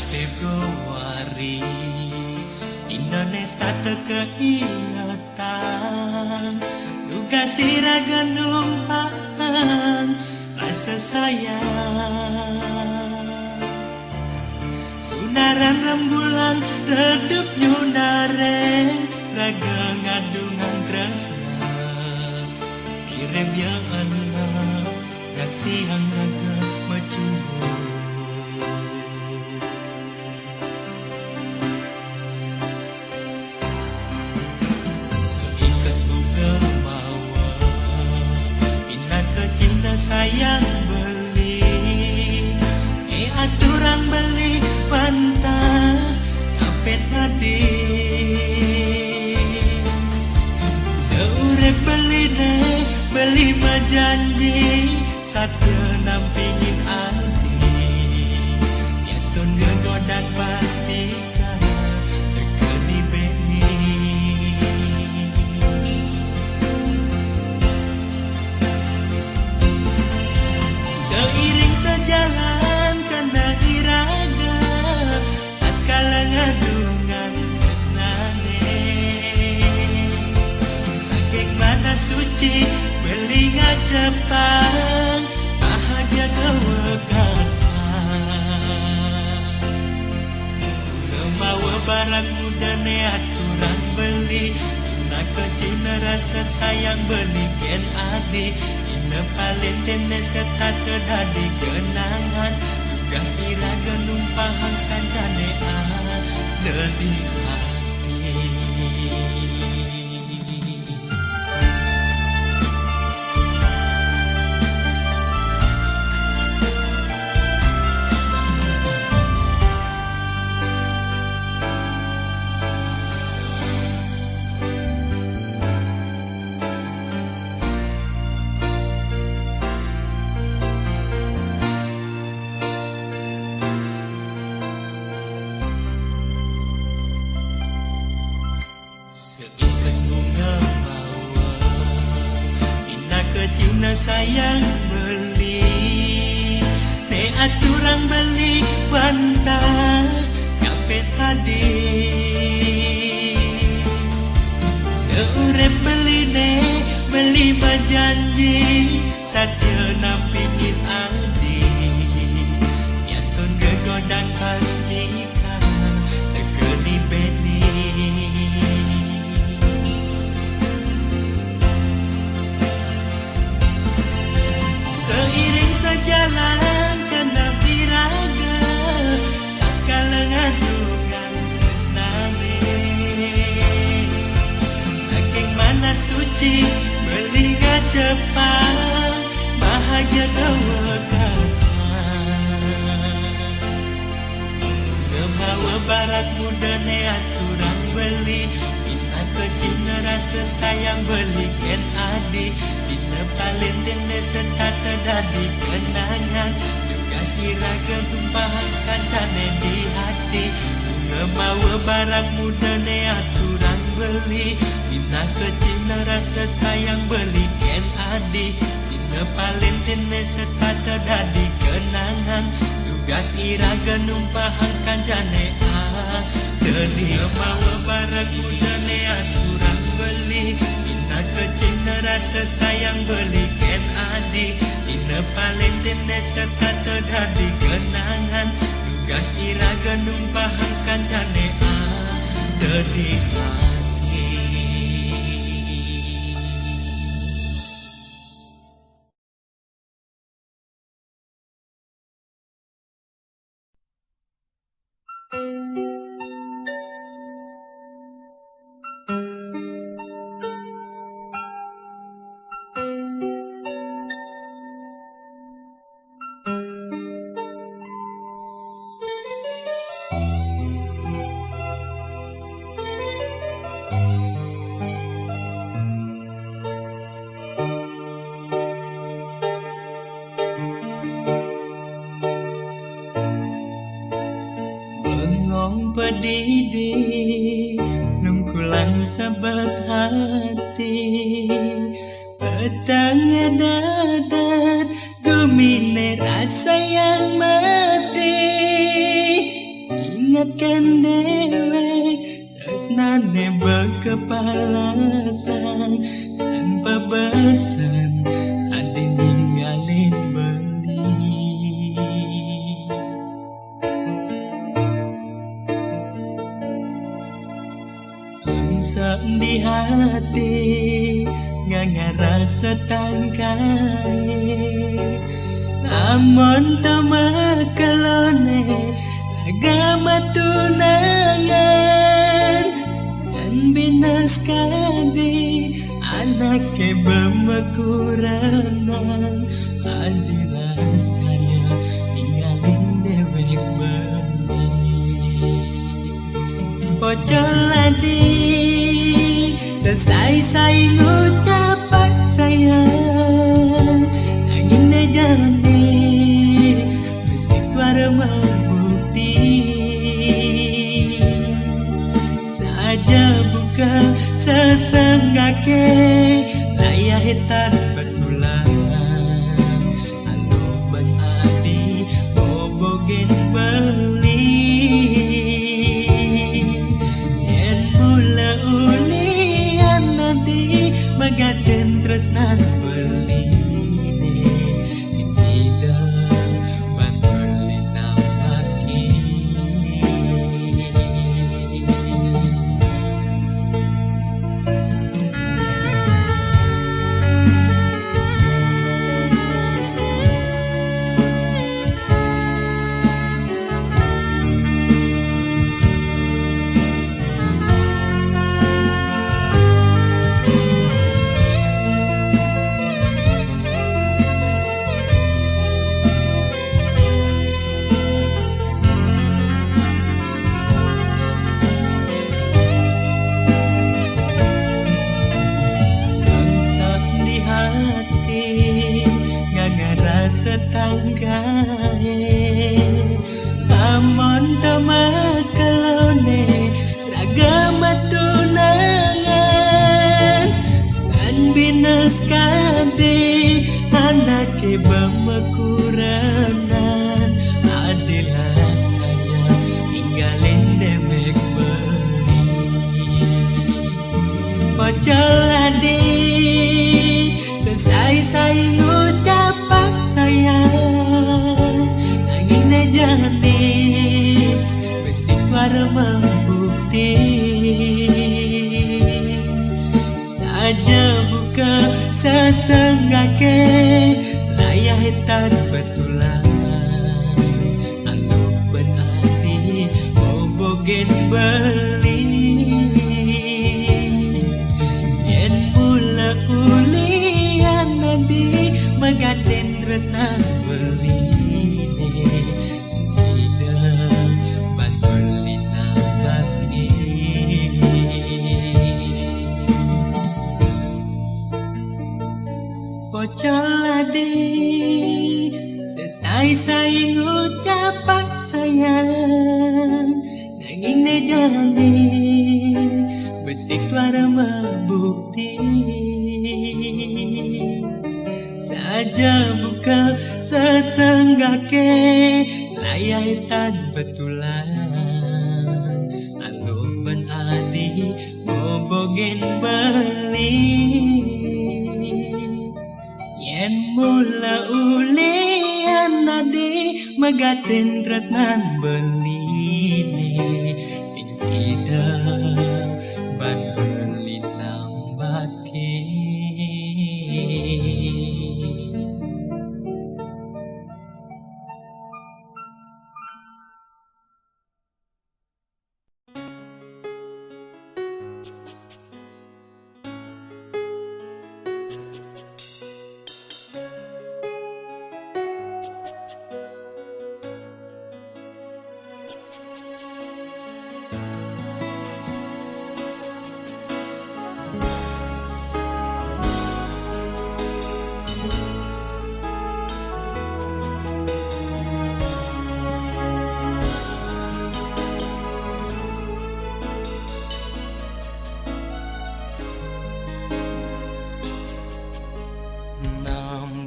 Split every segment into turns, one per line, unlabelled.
Februari Indonesia terkeingatan duga siraga numpang rasa sayang sunaran rembulan redup nyunareng raga ngadungan tresna irem ya Allah dan siang raga mecubu sayang beli aturan beli pantah kapet hati seurep beli deh beli majanji satu nampingin hati yastun gegodan pastikan tekeni beni seiring sejalan kena iraga tatkala ngadungan tresnane saking mana suci beli ngacepang bahagia kewekasan kemawa barang muda ne aturan beli nak kecina rasa sayang beli gen adi paling tene serta terdadi kenangan tugas iraga numpahang skancane dari hati sayang beli ne aturan beli bantah kapet padi seurep beli ne beli bajanji sadia nampingin adi yastun gegodan pastikan tekeni beni seiring sejalan kena biraga tatkala ngadungan tresnane saking mana suci beli ngacepang bahagia kewekasan kemawa barat muda ne aturan beli minta kecina rasa sayang beli gen adi paling tene serta terdadi kenangan tugas iraga tumpahan skancane di hati ngemawa barang muda ne aturan beli dina kecina rasa sayang beli ken adi dina paling tene serta terdadi kenangan tugas iraga numpahan skancane tadi ngemawa barang muda ne aturan beli kecina rasa sayang beli ken adi dina paling tene serta terdadi kenangan tugas iraga numpahang skancane dari hati pedidi nungkulan sabat hati petang dadat gemine rasa yang mati ingatkan dewek tresnane berkepalasan tanpa besan adi ninggalin beli angsa di hati nggak ngerasa tangkai namun tamakalone agama tunangan dan binas kadi anak ke bemakurangan adilas caya ninggalin dewek beli pocol adi selesai saya ngucapan sayang nanging nejani besi tuara membukti saja buka sesenggake layah hitam betulan anu benadi bobogen beli yen mula ulian nanti magaden tresnan beli Amon tamakalone ragama tunangan dan binas kadi anak bemakurangan adilas caya ninggalin dewek beli pocol adi selesai saya ngucapan sayang nanging nejani besi tuara membukti saja buka sesenggake layah hitam betulan anu benati bobogen beli yen mula ulian nadi magaden tresna beli sing sidang bantolina bakni pocol adi selesai saya ngucapan sayang nanging nejani besi tuara membukti saja buka sesenggake layah hitam betulan anu benadi bobogen beli yen mula ulian nadi magaten tresnan beli sing sidang ban beli nambake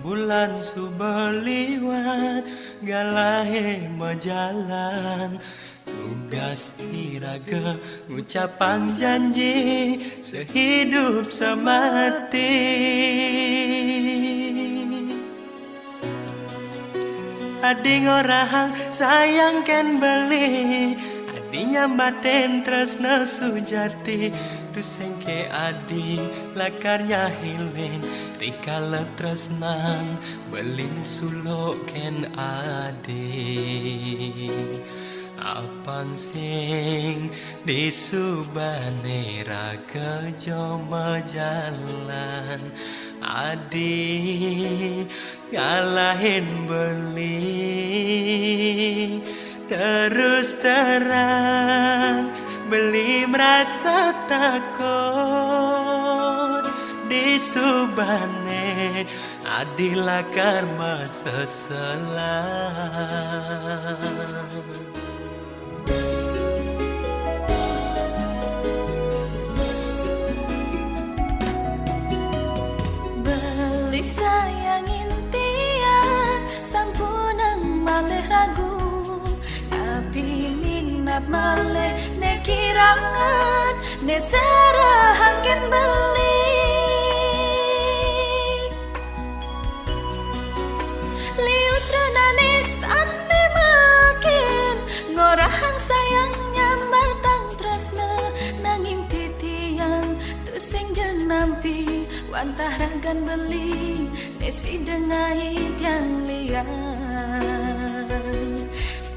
bulan subeliwat galahe majalan tugas iraga ngucapan janji sehidup semati. Adi ngorahang sayang ken beli, adi nyambaten tresna sujati. Dusengke adi lakarnya hilen, rikala tresnan belin sulok ken adi. Apang sing disubane raga joma jalan, adi ngalahin beli terus terang, beli merasa takut disubane adilah karma seselang.
Beli sayangin tiang sampunang malih ragu, tapi minat malih ne kirangan ne serahaken beli. Liut renane sane makin ngorahang sayangnya batang tresna, nanging titiang tu sing jenampi wantah ragan beli nesi dengait yang lian.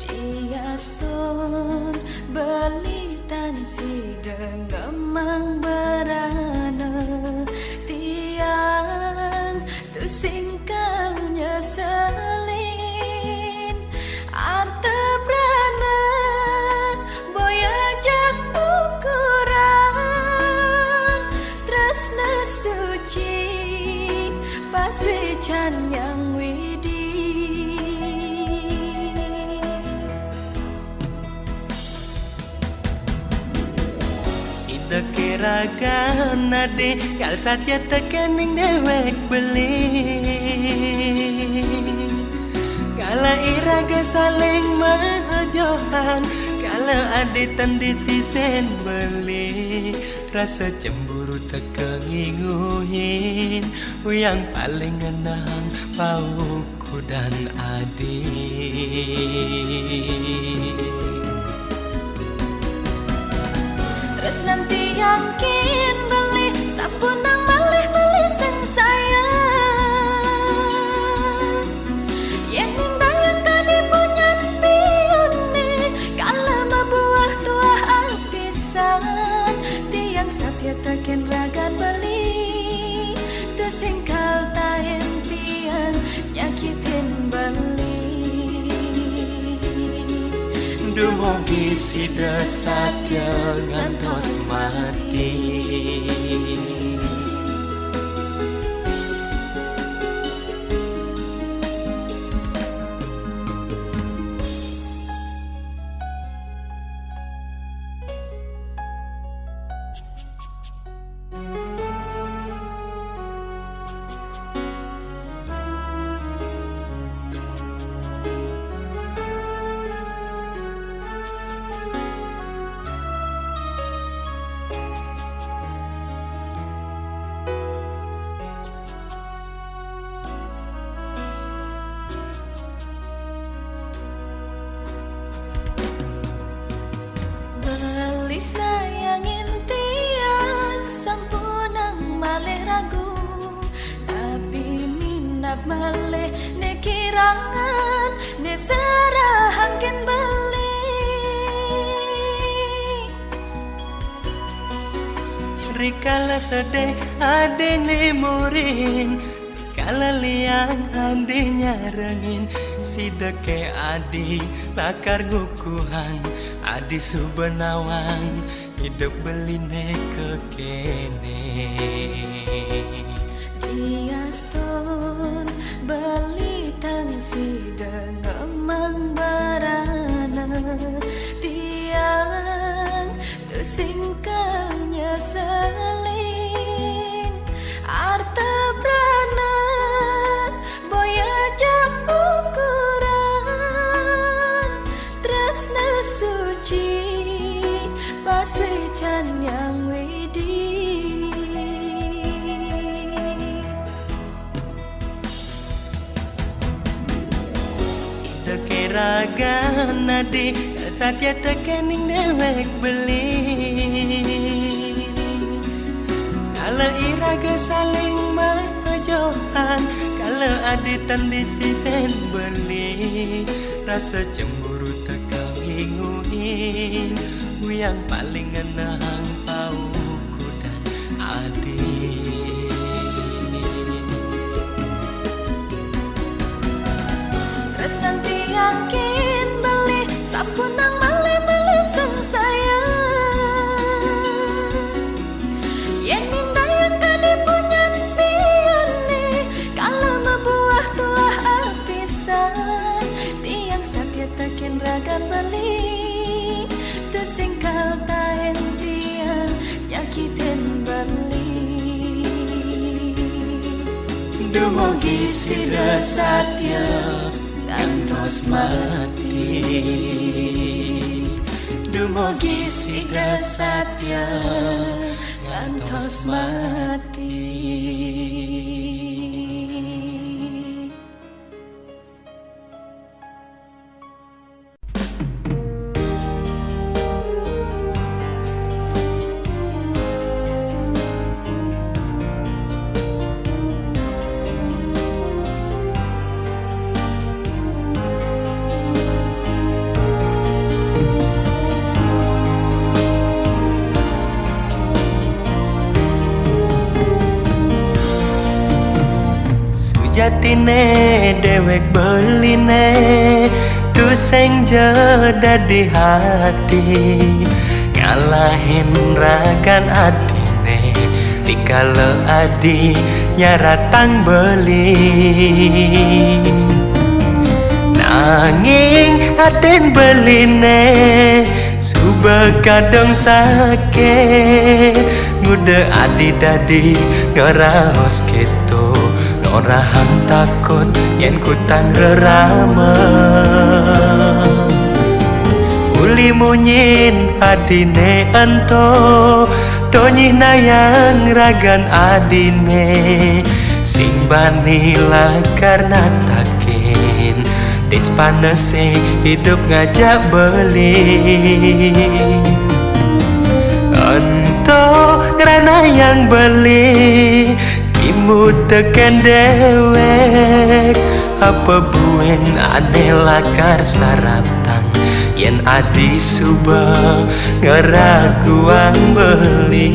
Diaston beli tan si dengemang berana, tiang tu singkalnya selin arte berana boya jak ukuran tresna suci paswecan yang widi.
Sida kiraga nade kal satya tekening dewek beli, kala iraga saling mahajohan, kala ade tandisi sen beli. Rasa cemburu tekenginguhin, yang paling ngenang pauku dan adik.
Terus nanti yakin beli sampunang malih beli sing sayang, yen nindayan kadi punya piune kala mabuah tuah apisan. Tiang satya taken ragan beli, tesingkal taen tiang nyakitin beli.
Dumugi sida satya ngantos mati.
Beli sayangin tiang sampunang malih ragu, tapi minat malih ne kirangan ne serahaken beli.
Rikala sedih ade limurin, kala liang ade nyarengin. Sida ke adi lakar ngukuhan, adi subenawang hidup beline kekene.
Diaston beli tan si dengemang barana, tiang tu singkalnya selin arte brana boya jak ukuran tresna suci suy chan yang we đi
Tekeraga nadi Satya tekening dewek beli Kalau iraga saling majohan Kalau aditan di sisen beli Rasa cemburu tekau hinguin Yang paling ngenang pauku dan adik
Terus nanti yakin beli Sapunang male-male sung sayang Yen mindayang kade punya pione Kalau membuah tuah apisan Tiang sakit takin raga beli Tersingkal taen tiang nyakitin beli
Dumugi sida satya ngantos mati Dumugi sida satya ngantos mati Jatine dewek beline Tu sing jeda di hati Ngalahin ragan adine Dikala adi nyaratang beli Nanging aten beline Suba kadang sakit Ngude adi dadi ngeraos gitu Orahan takut yen kutang rerama Uli munyin adine ento Tonyi nayang ragan adine Sing banila karena takin Dis panese hidup ngajak beli Ento karena yang beli Imu teken dewek Apa buen aneh lakar saratan Yen adi suba ngeraguang beli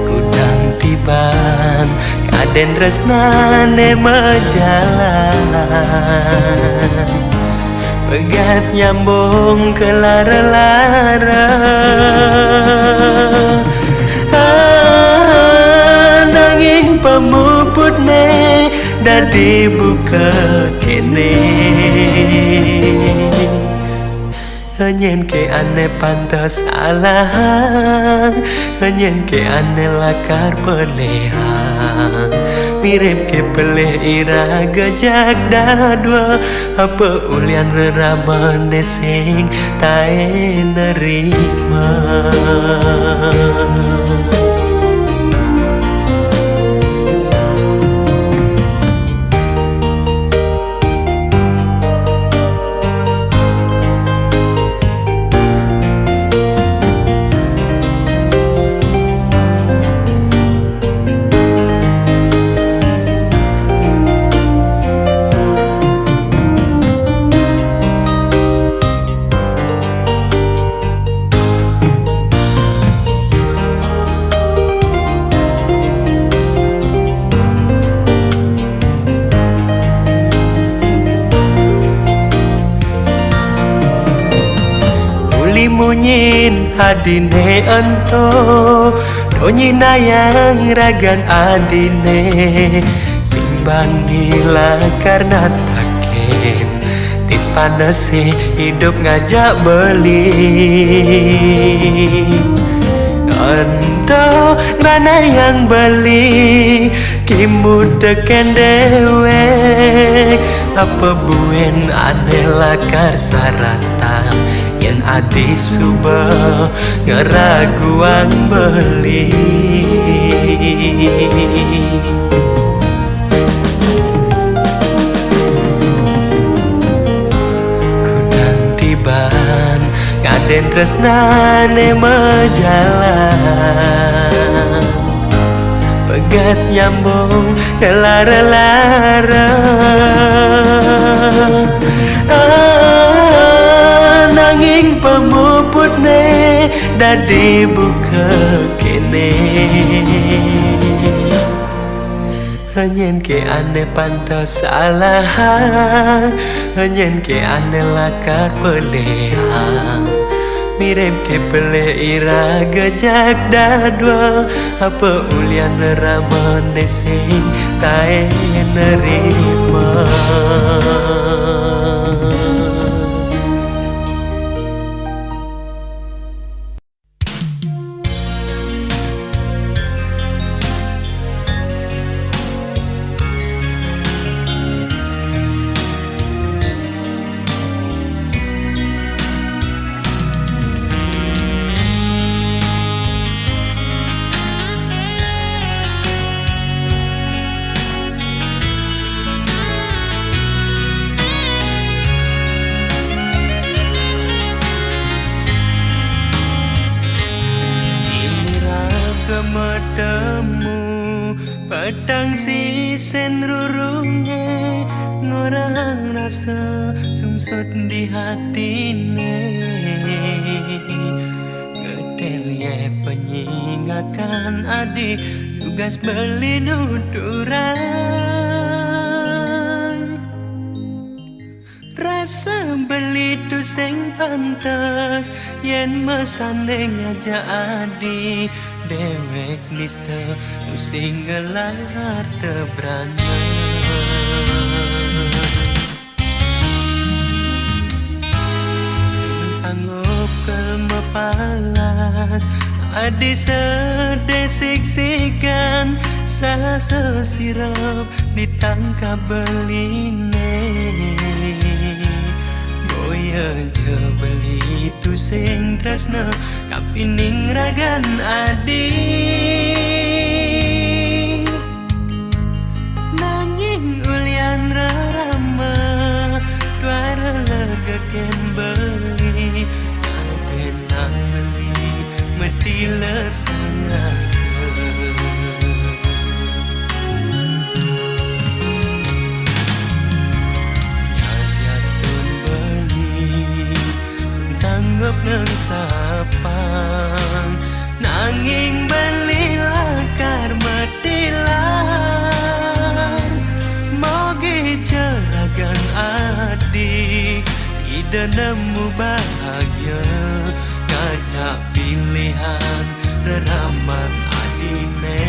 Kudang tiban kaden tresnane majalan Pegat nyambung ke lara-lara Nanging pemuputne dadi buka kene Nyen ke ane pantas salah Nyen ke ane lakar pelehan Mirip ke peleh ira gajak dadwa Apa ulian reraman nesing tae nerima Munyin adine ento Donyi nayang ragan adine Simban nila karena takin Tis panese hidup ngajak beli pento rana yang beli kimu teken dewek apa buen aneh lakar saratan yang adi suba ngeraguang beli kudang tiban ngaden tresnane mejalan pegat nyambung kelara-lara nanging pemuputne dadi buka kene hanyen ke ane pantas salah hanyen ke ane lakar pelehang mirip ke pele ira gejak dadwa apa ulian ramane sing tae nerima temu petang sisen rurunge ngorang rasa sungsut di hatine kedelye penyingatkan adik tugas beli nuturan rasa beli tu sing pantas yen mesandeng aja adik dewek nista nu sing ngelar tebrana sing sanggup kelmepalas adi sedesik-sikan sasesirap ditangkap beline boya je beli tu sing tresna kapining ragan adi nanging ulian rarama duara legeken beli aden nang beli meti lesangake sanggup ngesapang nanging beli lakar metilan mogi jeragan adik sida nemu bahagia ngajak pilihan reraman adine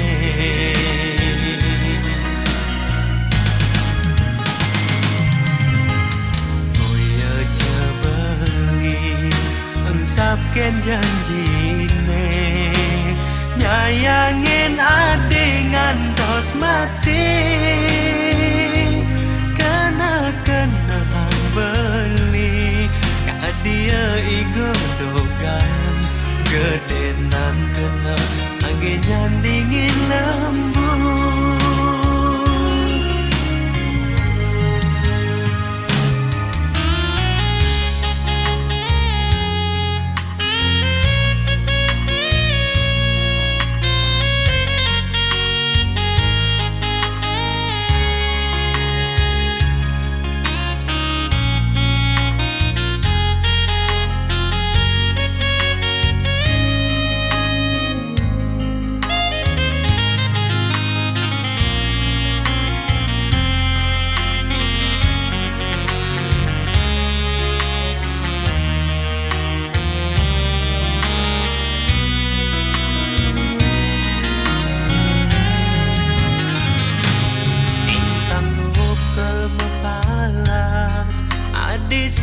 sapken janjine nyayangin adik ngantos mati kena beli kadia igodogan gedenan kena age nyandingin lembu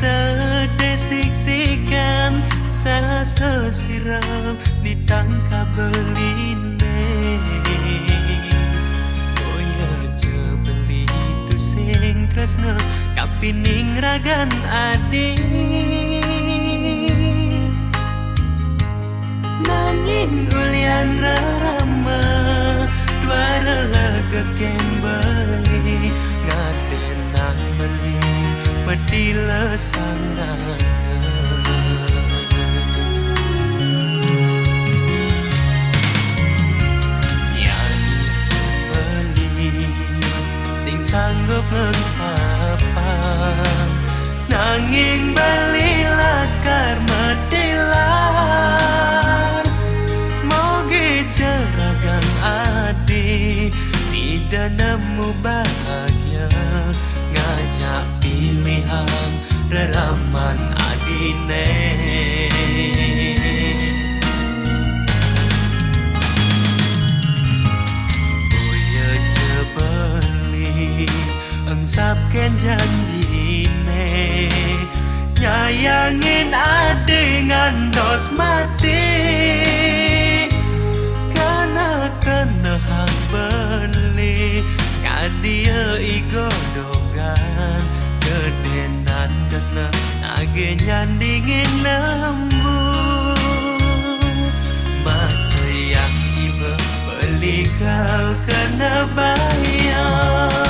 sedesik-sikan sasesiram di petang kabeline koyo jebeli tu sing tresno kapining ragan adi nanging ulian rama dwara laga kembali ngadenang beli pedila sang raga sanggup ngengsapa nanging bali lakar metilan moge jeragan adi si nemu bahagia ngajak pilihan reraman adine engsapkan janjine nyayangin ade ngantos mati karena kena hak beli kadia igodogan kedenan kena age nyandingin lembu masa yang iba beli kau kena bayar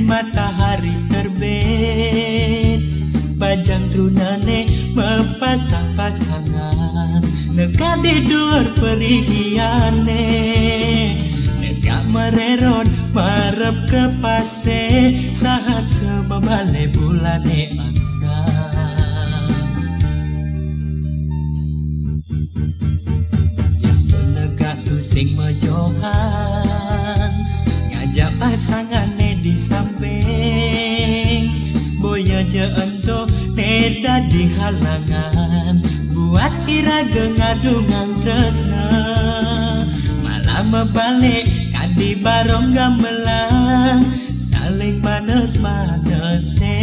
matahari terbit bajang trunane mepasang-pasangan neka tidur perigiane neka mereron marep ke pase sahasa babale bulane andang yasto neka tusing mejohan ngajak pasangane di samping boya jeento neda di halangan buat iraga ngadungan tresna malah mebalik kadi barong gamelang saling manes-manese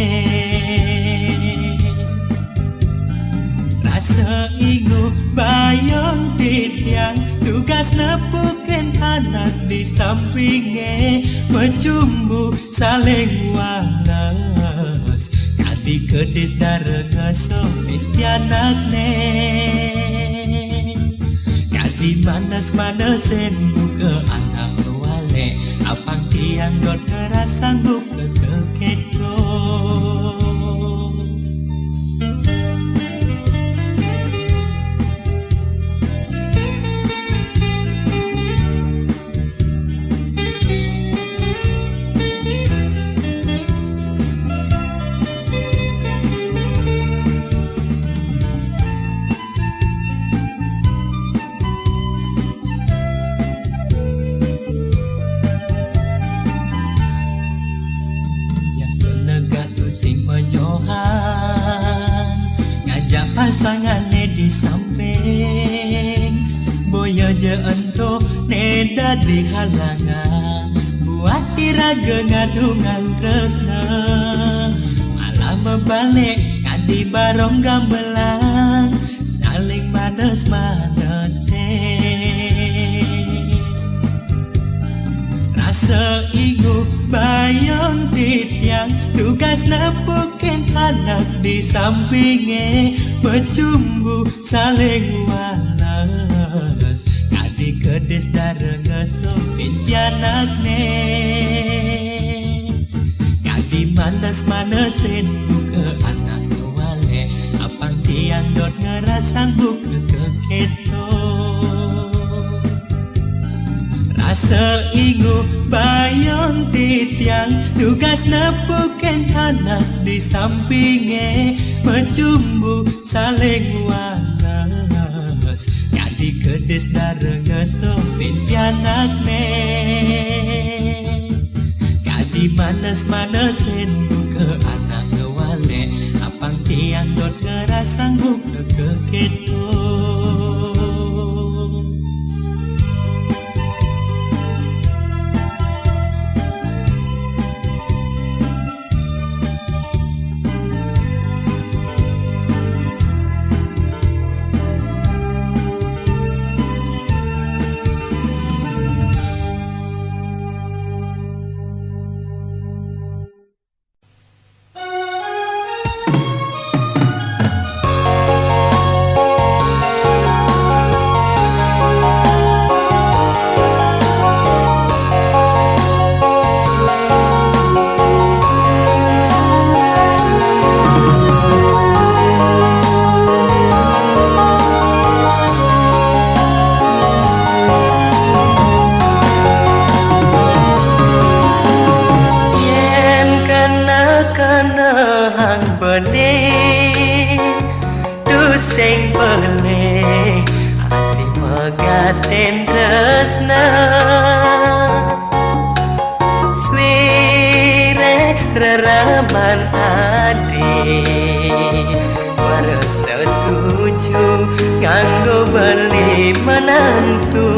rasa ingu bayang titiang tugas nepukin anak di sampingnya mencumbu saling walas kadi kedis darah ngesopit anakne kadi manas-manasen buka anak wale apang tiang got ngerasa sanggup kekeketro pasangannya di samping boya jeento neda di halangan buat iraga ngadungan tresna malah mebalik kadi barong gamelang saling manes-manese rasa ingu bayang titiang tugas nepukin anak di sampingnya bercumbu saling walas kadi kedes darah ngesopin pianakne kadi manas-manasin buka anak wale apang tiang dot ngerasang buka keketo rasa ingu bayon titiang tugas nepuken anak di sampingnya bercumbu saling walas kadi kedes darah ngesopin pianakne kadi manas-manasin buka anak wale apang tiang dot ngerasang buka keketo sing beli ati megaten tresna swire reraman adi waras setuju nganggo beli menantu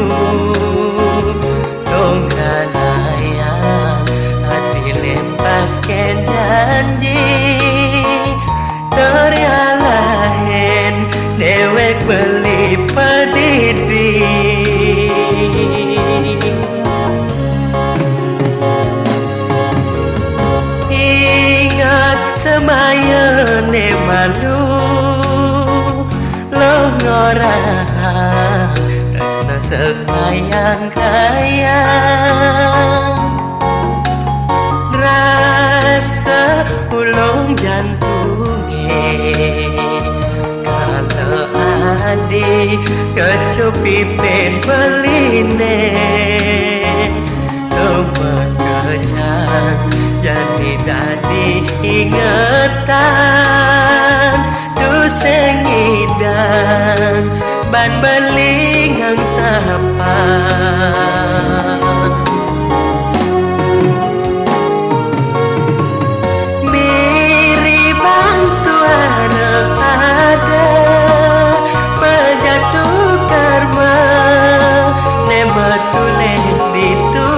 dongkan ayang ati lempasken janji teralahin dewek beli pedidi ingat semayane malu lo ngorang resna sepayang kayang rasa ulung jantungnya kalau adi kecupi pen beline kemekejang jadi tadi ingetan tu sengidang ban belingang sapa tulis ditu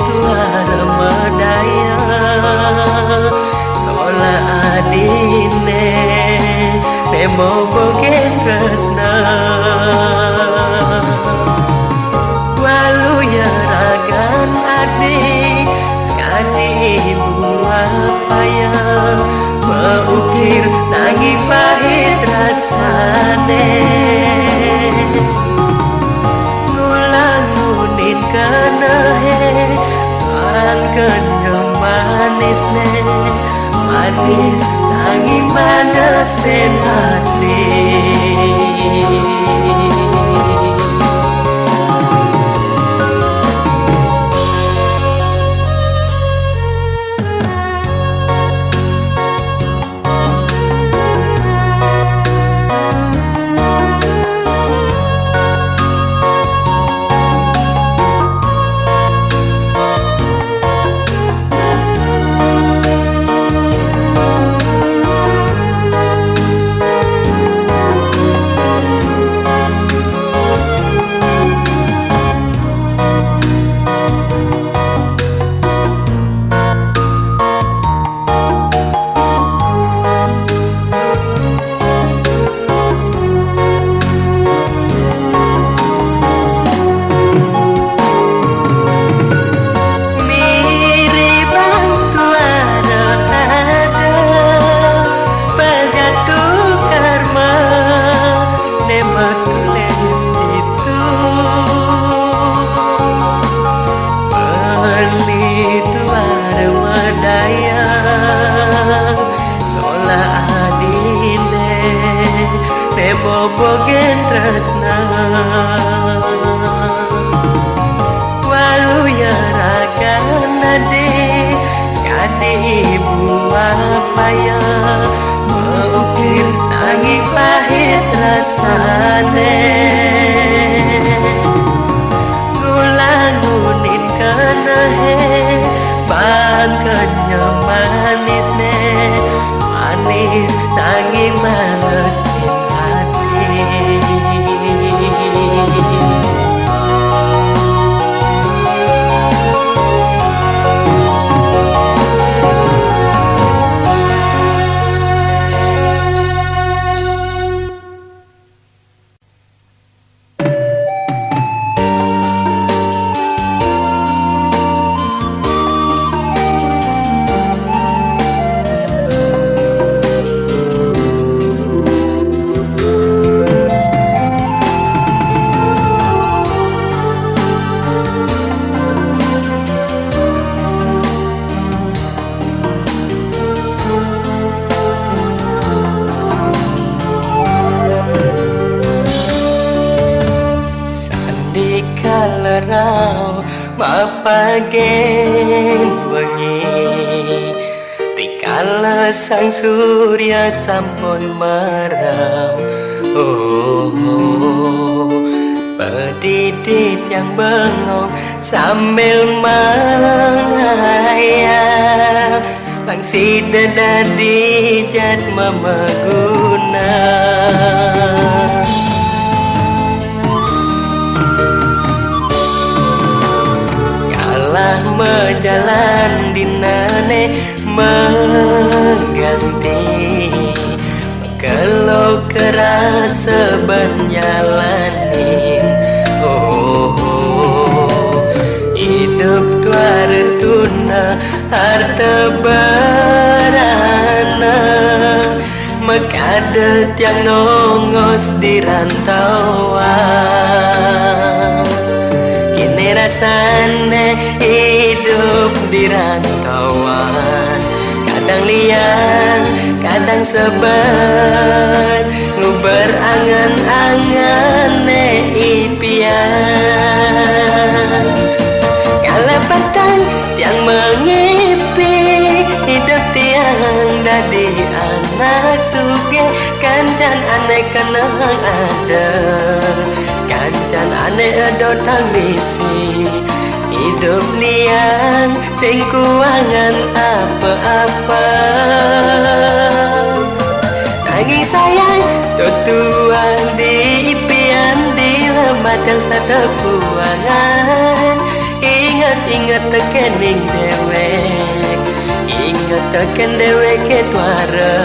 Tuhan medaya sola adine nemo bogen tresna walu ya ragan adi sekali buah payah mengukir nanging pahit rasane ngulangunin kenehe pan kenyang manis ne manis nanging manasen hati Nebobogen tresna walu ya rakana de sekade ibu apa ya mengukir nanging pahit rasane ngulangunin kana he bangkanya manis ne manis nanging malesin hati. Kalerau mapagen wengi tikala sang surya sampun meram pedidit yang bengong sambil menghayal bangsi dadi jat memeguna mejalan dinane mengganti kalau kerasa berjalanin hidup tuara tuna harta berana mekadet yang nongos di rantauan kini rasanya hidup di rantauan kadang liang, kadang sebat nguber angan-angan impian kalapatan yang mengipi hidup tiang dadi anak suge kancan aneh kenang ada kancan aneh edotang misi hidup liang sing kuangan apa-apa nanging sayang tutuan di impian di lemadang stata kuangan ingat-ingat tekening dewek ingat teken dewek ketuara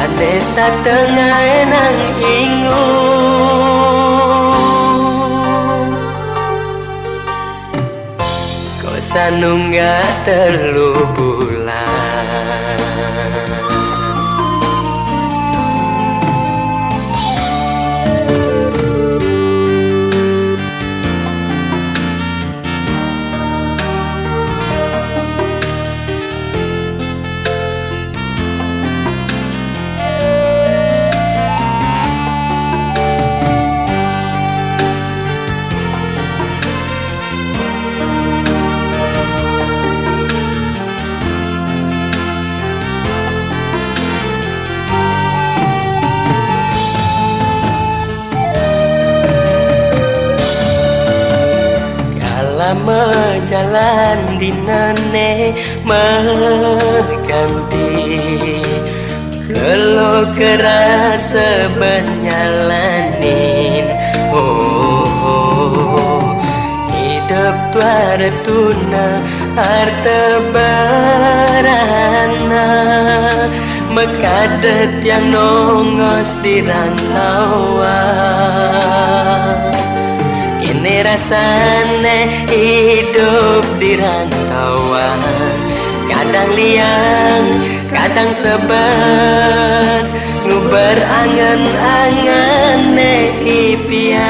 aneh stata ngaenang ingung sanunggah telu bulan lama jalan di nane mengganti kalau kerasa berjalanin hidup tuara tuna harta berana mekadet yang nongos di rantauan kini rasanya hidup di rantauan kadang liang, kadang sebat nguber angan-angan impian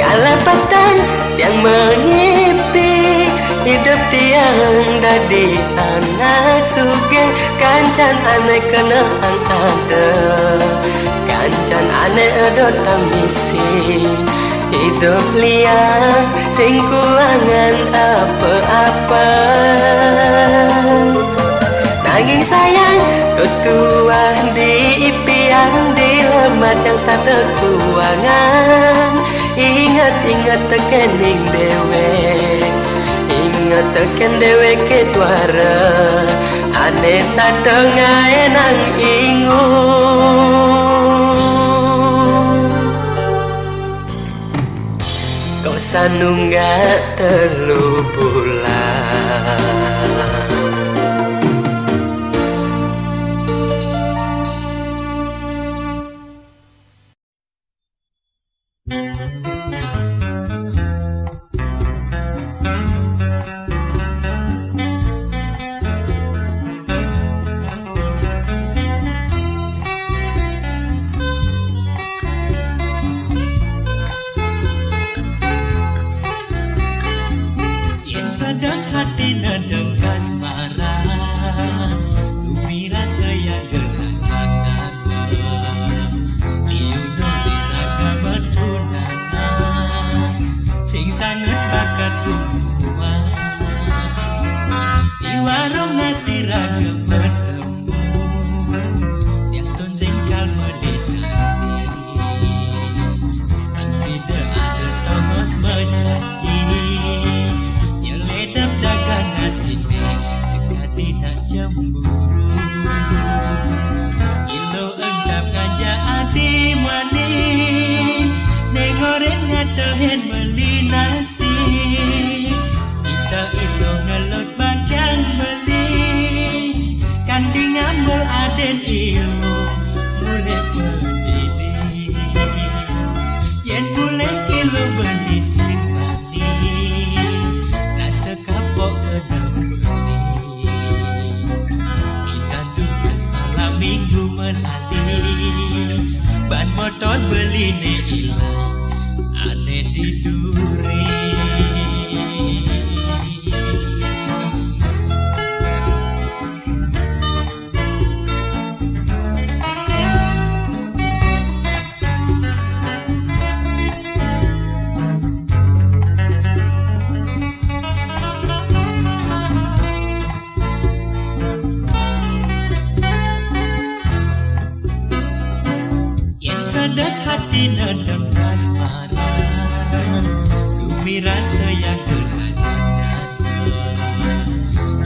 kalapatan yang mengipi hidup tiang dadi anak suge kancan aneh kenang ada ane edot tambisi hidup liar sing kuangan apa-apa. Nanging sayang tutuan di impian dilemat yang start terkuangan. Ingat tekening dewe, ingat teken dewe ketuara ane start tengah enang ingun. Kau sanunggak telu bulan. Sadak hati nadeng kasmaran, Umi rasa yang gelacak data, Liuno diraga betunangan, sing sangat bakat hubungan. Di warung nasi raga bertemu, Tiaston singkal meditasi, Ansida ada Thomas berjanji, Nyledap dagang nasine sekadi nak cemburu. Ilo ensap ngajak adi mani, nengoren ngatohen beli nasi. Kita ilo ngelot bagian beli, kanding ambul aden ilo mulai berdiri. Yen mulai ilo beli simpani, kapok kedam beli. Ditandukan semalam minggu melali, ban motor beli ne ilang, ane tiduri. Sadak hati nadem kasmaran, Umi rasa yang gelajak data,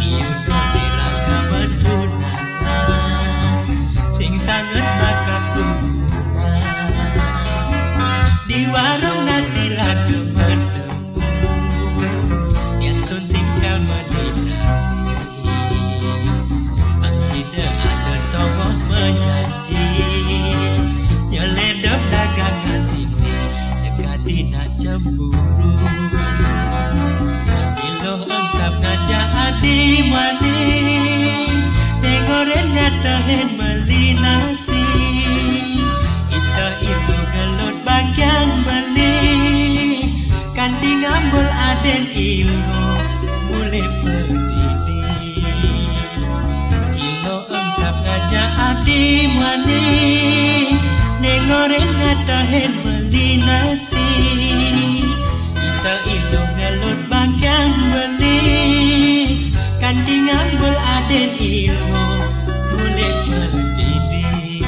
Liuno diraga betunangan, sing sangat bakat hubungan. Di warung nasi raga bertemu, Tiaston singkal meditasi, Angsida ada Thomas menjanji, Nyeledap dagang ngasine sekadi nak cemburu. Ilo ensap ngajak adi mani, nengoren ngatahen beli nasi. Kita itu gelut bagian beli, kanding ambul aden ilo mulai berdiri. Ilo ensap ngajak adi mani, nengoren ngatahen beli nasi. Kita ilo ngelut bagian beli, kanding ambul aden ilo mulai berdiri.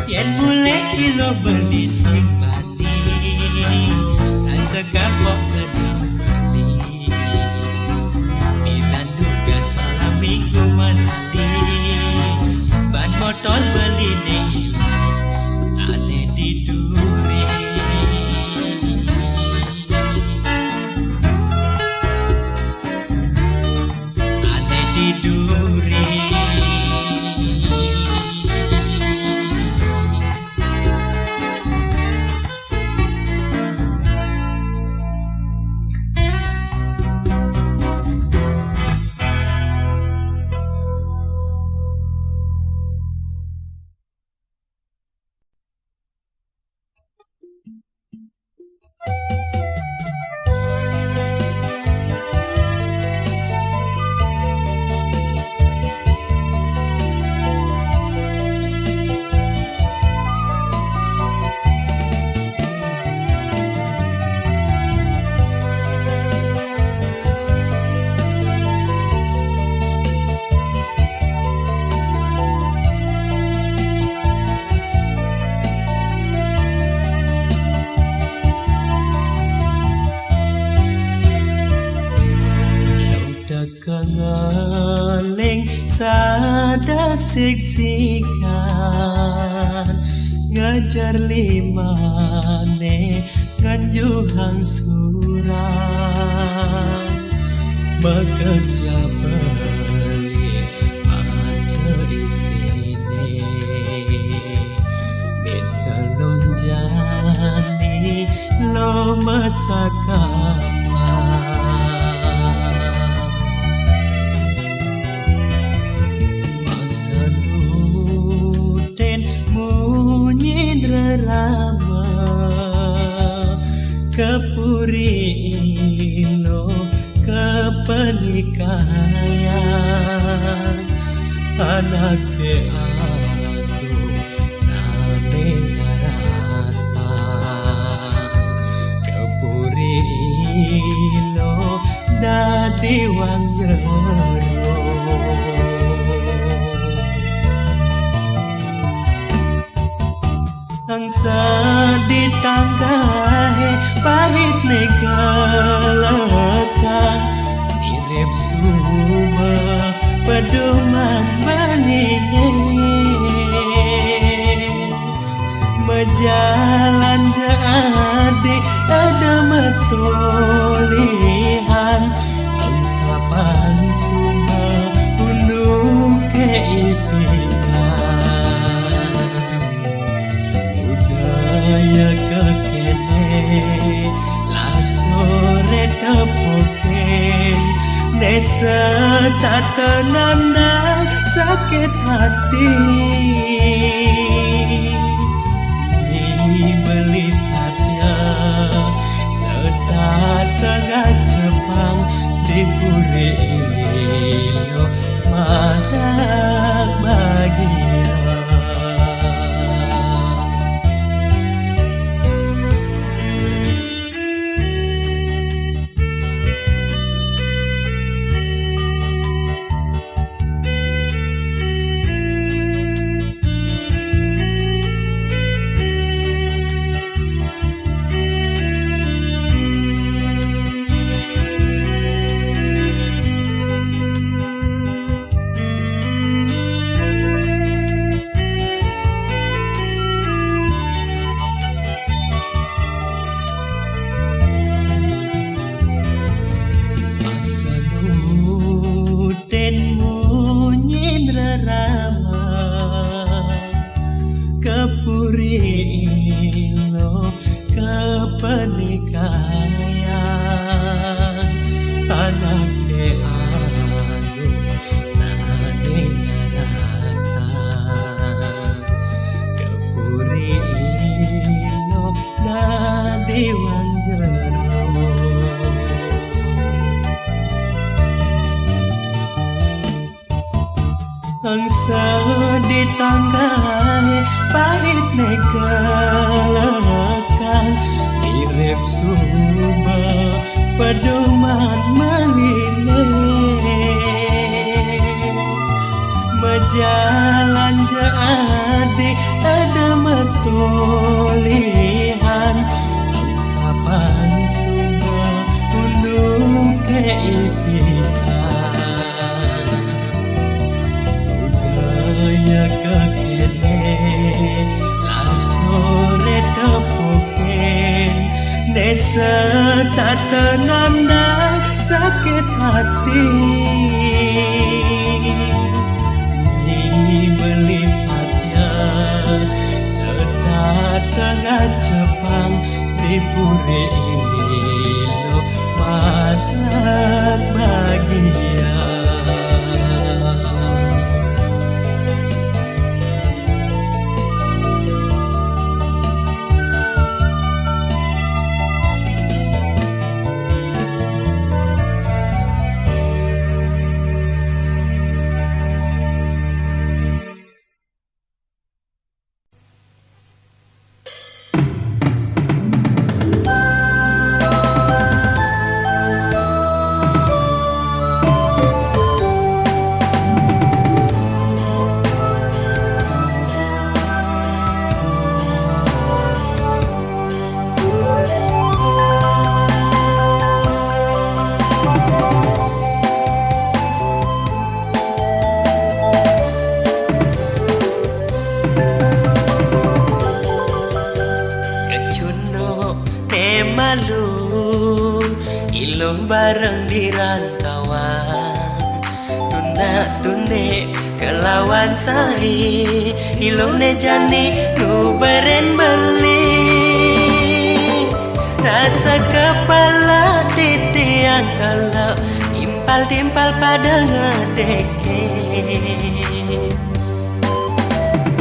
Yen mulai ilo beli simpani, rasa kapok kedam beli. Ilan tugas malam minggu melali, ban motor beli ne ilang, ane tiduri. Ane tiduri. siksikan ngajar limane nganjuhang surang maka siapa beli aja isine minta lonjani lo masakama rama kepuri ilo kepenikayan anake aku sane nyarata kepuri ilo dadi wang jero angsa di tanggahe pahit negalakan mirip suba pedoman manine mejalan jadi ada metolihan angsa pan suba unduk keipinan ya kekene lacore tepoken desa tak tenanda sakit hati dibeli satya sedatang Jepang diburi ilo madak bahagia kepenikayan anake aku sane nyarata kepuri ilo dadi wang jero angsa di tanggahe pahit negalakan mirip suba pedoman manine mejalan jadi ada metolihan angsa pan suba unduk keipinan budaya kekene lacore tepoken desa tak tenanda sakit hati dibeli satya sedatang Jepang diburi ilo madak bahagia ilo bareng di rantauan, tunda tunde kelawan sahi, ilo ne jani nu beren beli, rasa kepala di tiang elok, timpal-timpal pada ngedeke.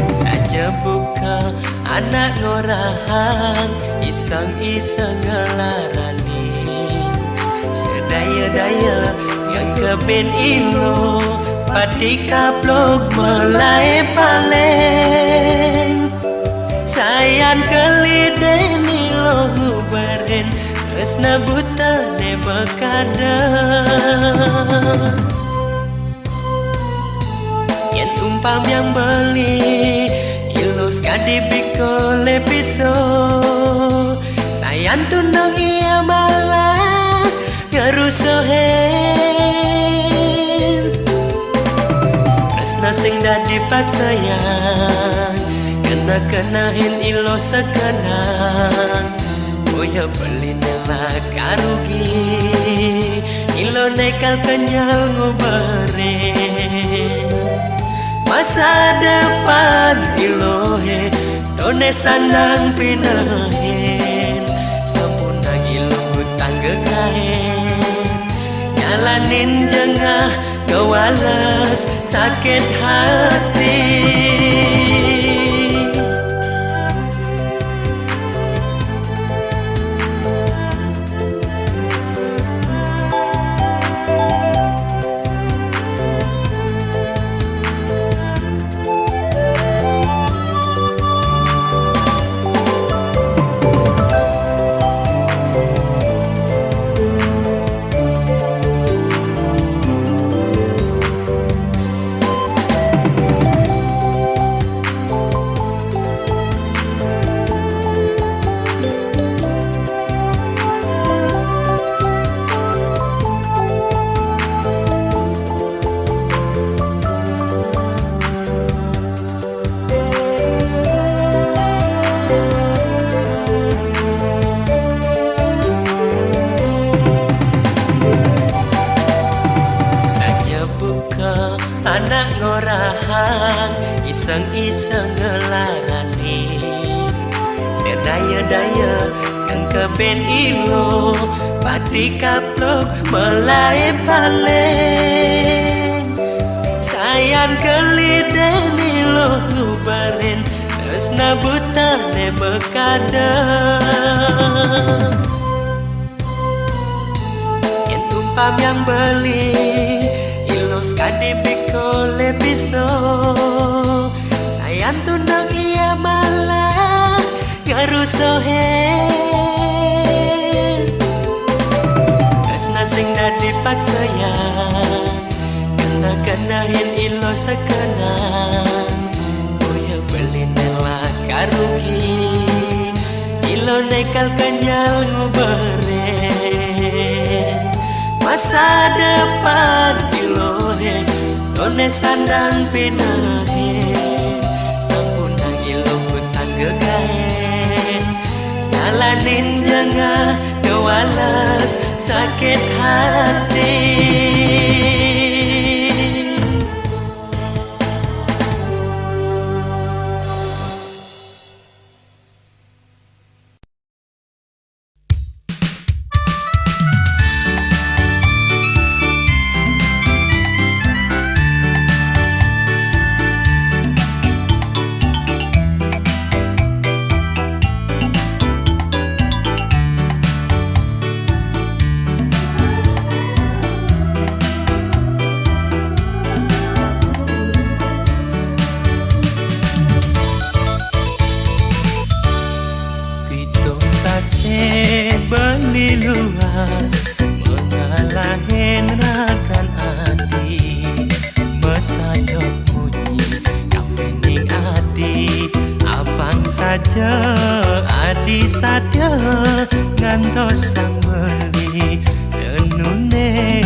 Saja buka anak ngorahang, iseng-iseng ngelarani, sedaya-daya yang keben ilo, pati kaplok mulai paleng. Sayang keliden ilo ngubaren, resna buta ne bekadang. Yang umpam yang beli, ilo skadi biko lepiso, sayang tunang iya malah ngerusohen. Resna sing dah dipaksayang, kena-kenahin ilo sekenang. Boya beli nela karugi, ilo nekal kenyal nguberen. Masa depan ilohe done sandang pinahen, sapunang ilo hutang gegahen, nyalanin jengah kewales sakit hati. Anak ngorahang, iseng-iseng ngelarani, sedaya-daya yang keben ilo, pati kaplok melai paleng. Sayang keliden ilo ngubarin, resna buta ne bekadang. Yang tumpam yang beli, skadi biko lepiso, sayang tunang iya malah garusohen. Resna sing dah dipaksayang, kena-kenahin ilo sekenang. Boya beli nela karugi, ilo nekal kenyal nguberen. Masa depan ilohe done sandang pinahen, sampunang ilo hutang gegahen, nyalanin jengah kewalas sakit hati. Beli luas mengalahin rakan adi, mesadok bunyi kapening adi, abang saja adi saja ngantos sang beli senune